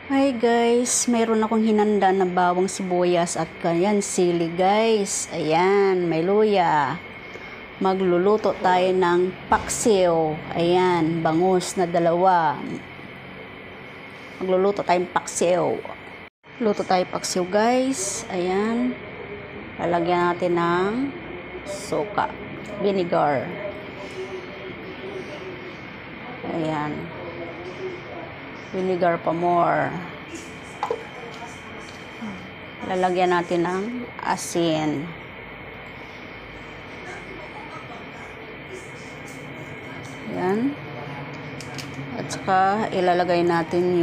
Hi guys, mayroon akong hinanda na bawang sibuyas at ganyan sili guys. Ayan, may luya. Magluluto tayo ng paksiw. Ayan, bangus na dalawa. Magluluto tayong paksiw. Luto tayo paksiw guys. Ayan. Lalagyan natin ng suka, vinegar. Ayan. Vinegar pa more. Lalagyan natin ng asin. Ayan. At saka ilalagay natin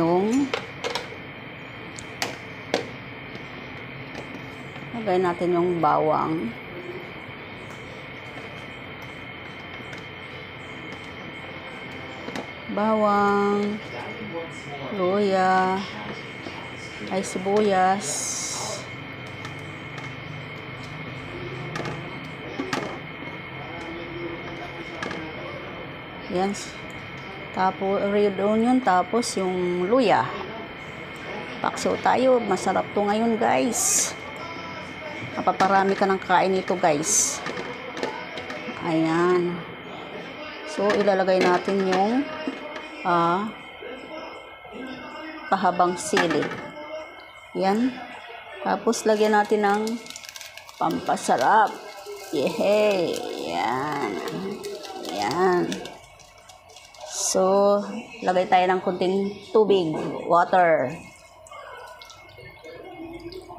yung bawang. Bawang, luya, ay sibuyas. Yan. Tapos red onion, tapos yung luya. Paksiw tayo. Masarap to ngayon, guys. Mapaparami ka ng kain nito, guys. Ayan. So, ilalagay natin yung pahabang sili. Yan. Tapos, lagyan natin ng pampasarap. Yehey! Yan. Yan. So, lagay tayo ng kunting tubig, water.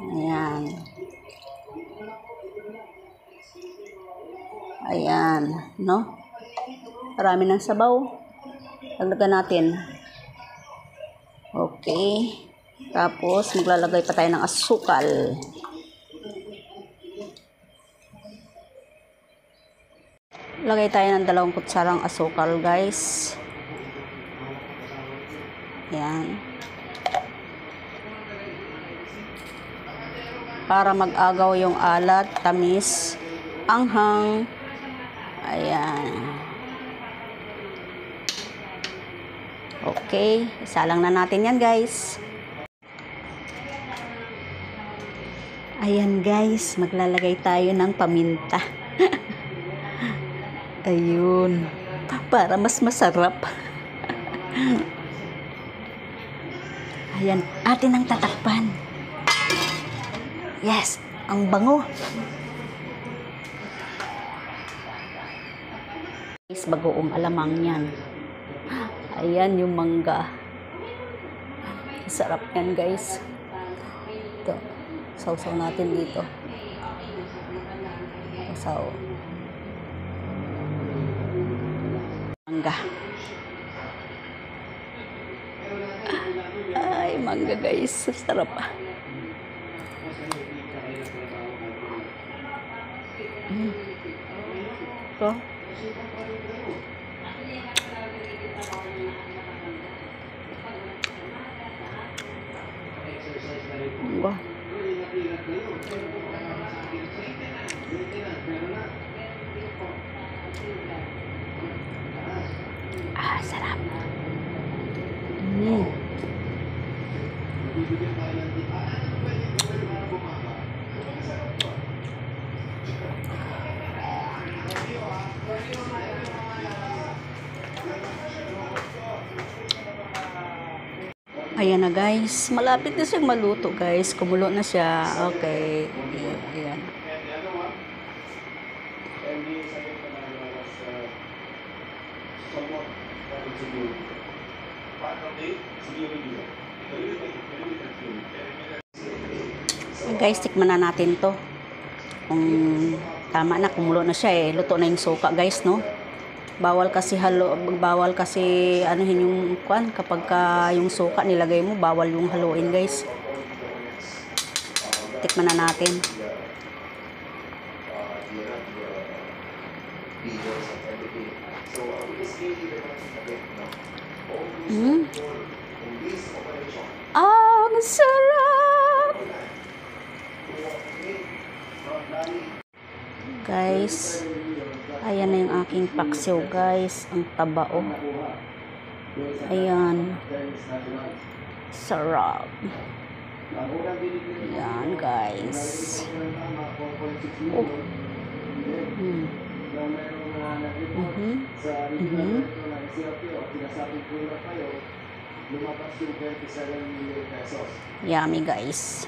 Ayan. Ayan, no? Marami ng sabaw. Lagdagan natin. Okay. Tapos, maglalagay pa tayo ng asukal. Lagay tayo ng 2 kutsarang asukal, guys. Ayan. Para mag-agaw yung alat, tamis, anghang. Ayan. Okay. Isalang na natin yan, guys. Ayan, guys. Maglalagay tayo ng paminta. Ayun. Para mas masarap. Ayan. Atin ang tatakpan. Yes. Ang bango. Guys, bagoong alamang yan. Ayan yung mangga. Sarap yan, guys. Ito. Sausaw natin dito. Sausaw. Mangga. Ay, mangga, guys. Sarap. Ito. Wah. Sarap. Ayan na, guys. Malapit na siyang maluto, guys. Kumulo na siya. Okay. Ayan. Guys, tikman na natin to. Kung tama na, kumulo na siya eh. Luto na yung suka, guys, no? Bawal kasi anuhin yung kwan kapag yung suka nilagay mo, bawal yung haluin, guys. Tikman na natin. Ang sarap! Guys, ayan na yung aking paksiw, guys. Ang taba, oh. Ayan. Sarap. Yan, guys. Oh. Mm. Mhm. Mhm. Yummy, guys.